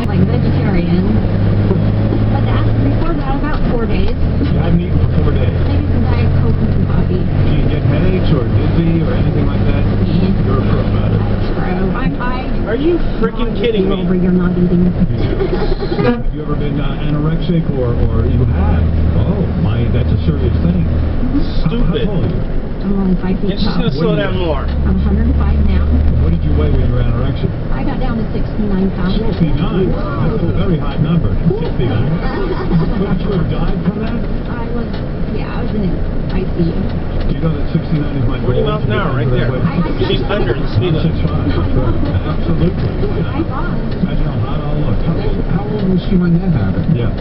Like vegetarian. But that's before that, about 4 days. You haven't eaten for 4 days. Maybe some Diet Coke and some coffee. Do you get headaches or dizzy or anything like that? Yeah. You're a pro about it. That's true. I'm Are you freaking kidding me? over you're not eating. Have you ever been anorexic or you have? Oh, that's a serious thing. Stupid. How tall are you? I'm only 5 feet It's just tall. gonna slow down more. I'm 105 now. What did you weigh when you were anorexic? I got down to 69 pounds. 69. That's a very high number. 69. Couldn't you have died from that? I was in ICU. Do you know that 69 is my 40 miles an hour right there. She's under the speed limit. 6'5". Absolutely. I was. Imagine how hot I'll look. How old was she when that happened? Yeah.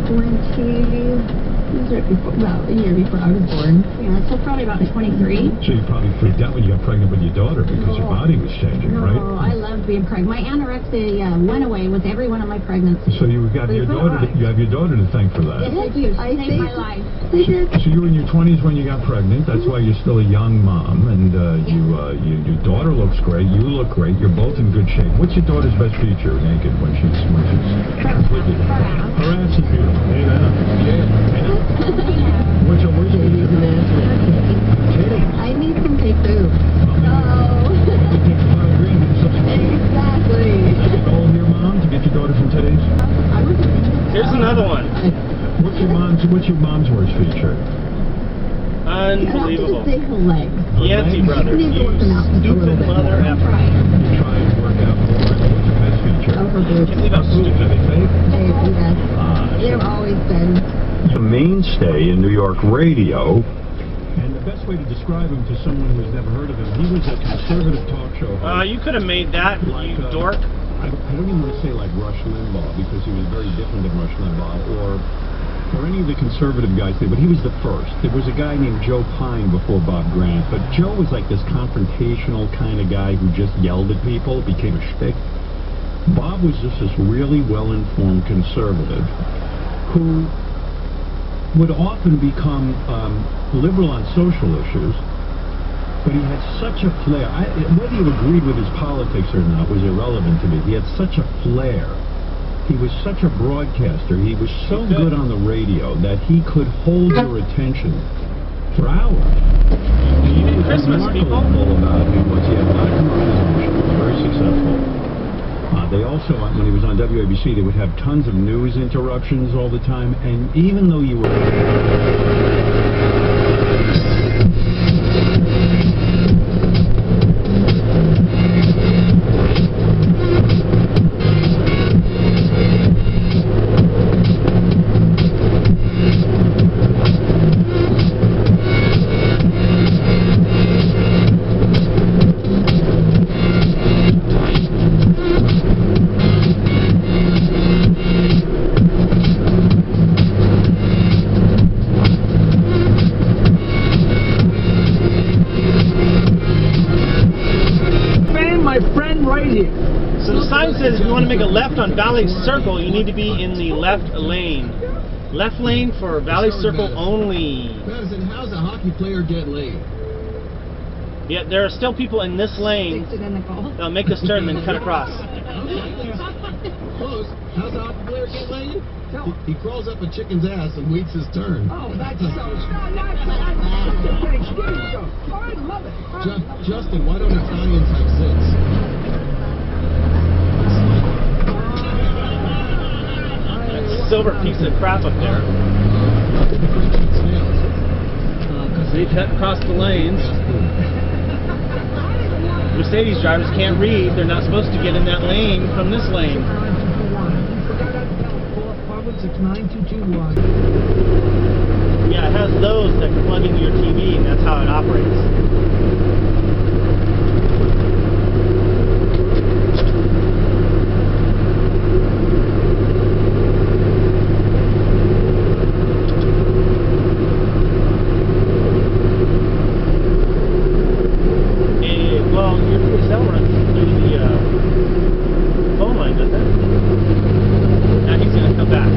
20. It was right before, well, a year before I was born. Yeah, so probably about 23. So you probably freaked out when you got pregnant with your daughter because your body was changing, right? No, I loved being pregnant. My anorexia went away with every one of my pregnancies. So you got your daughter. You have your daughter to thank for that. Yes, I do. She saved my life. So you were in your 20s when you got pregnant. That's why you're still a young mom, and your daughter looks great. You look great. You're both in good shape. What's your daughter's best feature naked when she's with you? Her ass is beautiful. Yeah. What's your titties? I need some big boobs. Exactly. Call your mom to get your daughter some titties. Here's another one. What's your mom's worst feature? Unbelievable. Big legs. Yancy brother. You need to You work them out just a little stupid bit mother more. effer. You try and work out more. What's your best feature? Over boobs. Can't believe how stupid Are they fake? They've always been. A mainstay in New York radio. And the best way to describe him to someone who's never heard of him, he was a conservative talk show host. You could have made that, you dork. I don't even want to say like Rush Limbaugh, because he was very different than Rush Limbaugh, or any of the conservative guys did, but he was the first. There was a guy named Joe Pine before Bob Grant, but Joe was like this confrontational kind of guy who just yelled at people. It became a shtick. Bob was just this really well-informed conservative who would often become liberal on social issues, but he had such a flair. Whether you agreed with his politics or not was irrelevant to me. He had such a flair. He was such a broadcaster. He was so good on the radio that he could hold your attention for hours. You did Christmas, people. About him was he had a lot of commercials on the show. He was very successful. They also, when he was on WABC, they would have tons of news interruptions all the time, and even though you were... sign says if you want to make a left on Valley Circle, you need to be in the left lane. Left lane for Valley Circle only. Madison, how's a hockey player get laid? Yeah, there are still people in this lane. Sticks it in the goal. They'll make this turn and then cut across. Close. How's a hockey player get laid? He crawls up a chicken's ass and waits his turn. Oh, that's so I love it. Justin, why don't Italians have zits? Silver piece of crap up there. Because they cut across the lanes. Mercedes drivers can't read. They're not supposed to get in that lane from this lane. Yeah, it has those that plug into your TV, and that's how it operates. Well, your cell runs through the phone line, doesn't it? Now he's going to come back.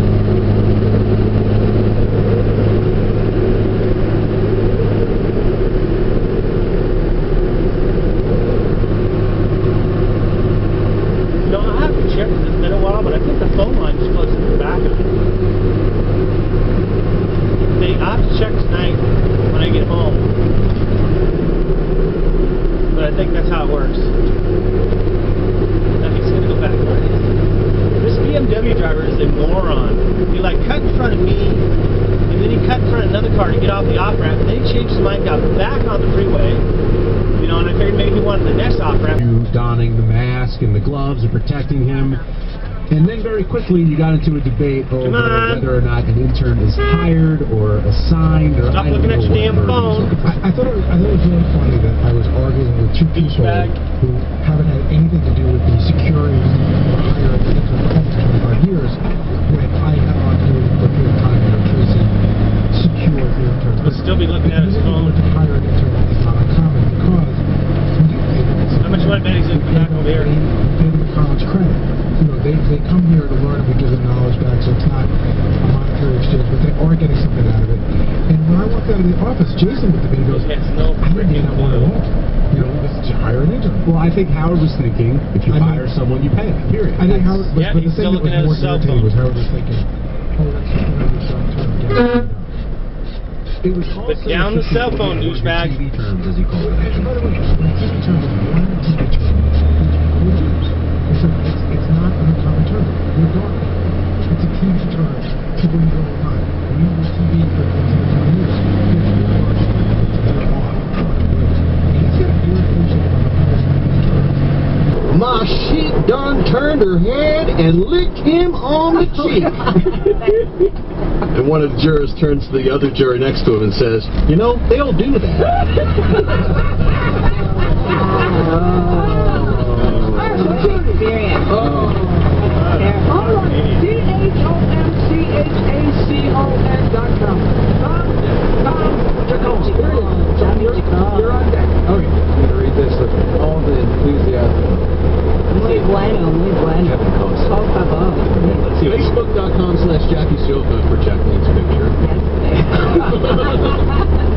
No, I'll have to check because it's been a while, but I think the phone line is close to the back of it. I'll have to check tonight when I get home. But I think that's how it works. Now he's going to go back. This BMW driver is a moron. He like cut in front of me, and then he cut in front of another car to get off the off-ramp, and then he changed his mind, got back on the freeway, you know, and I figured maybe he wanted the next off-ramp. You donning the mask and the gloves and protecting him. And then very quickly you got into a debate over whether or not an intern is hired or assigned or Stop looking at your damn phone. I thought it was really funny that I was arguing with two people who haven't had anything to do with the security or hiring of intern for 25 years when I have argued for a period of time that Tracy secured the intern. He'll still be looking at his phone. To hire an intern is not uncommon because How much money he's going to come back over here? Pay them college credit. You know, they come here to learn and we give them knowledge back, so it's not a monetary exchange, but they are getting something out of it. And when I walked out of the office, Jason looked at me and goes, It's no I didn't freaking get one at all. You know, this is to hire an intern. Well, I think Howard was thinking, if you hire someone, you pay them, period. I think Howard, Yeah, but the he's thing still that was looking at more his cell irritating phone. was Howard was thinking, oh, that's something I was trying to get. It was also Put down the cell phone, douchebag. TV terms, as he called it. And by the way, TV term is one TV term. It's not an uncommon term. We're dark. It's a TV term. People use it all the time. We use TV for 20 years. My shit done turned her head and licked him on the cheek. And one of the jurors turns to the other juror next to him and says, you know, they don't do that. You're on deck. Okay, I'm going to read this with all the enthusiasm. Muy bueno, muy bueno. Por favor. Facebook.com/Jackie Sofa for Jacqueline's picture.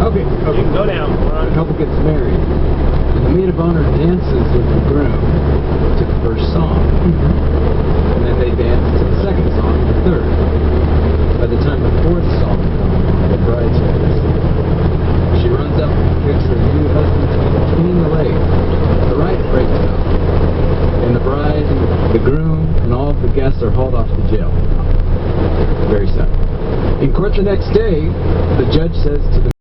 Okay, You can go down. The couple gets married. And the maid of honor dances with the groom to the first song. And then they dance to the second song and the third. By the time the fourth song comes on, the bridesmaids, she runs up and kicks her new husband between the legs. The rite breaks up. And the bride, the groom, and all of the guests are hauled off to jail. Very sad. In court the next day, the judge says to the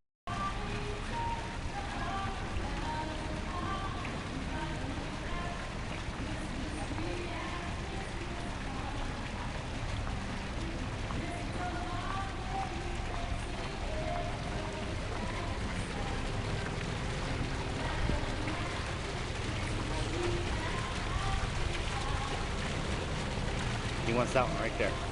He wants that one right there.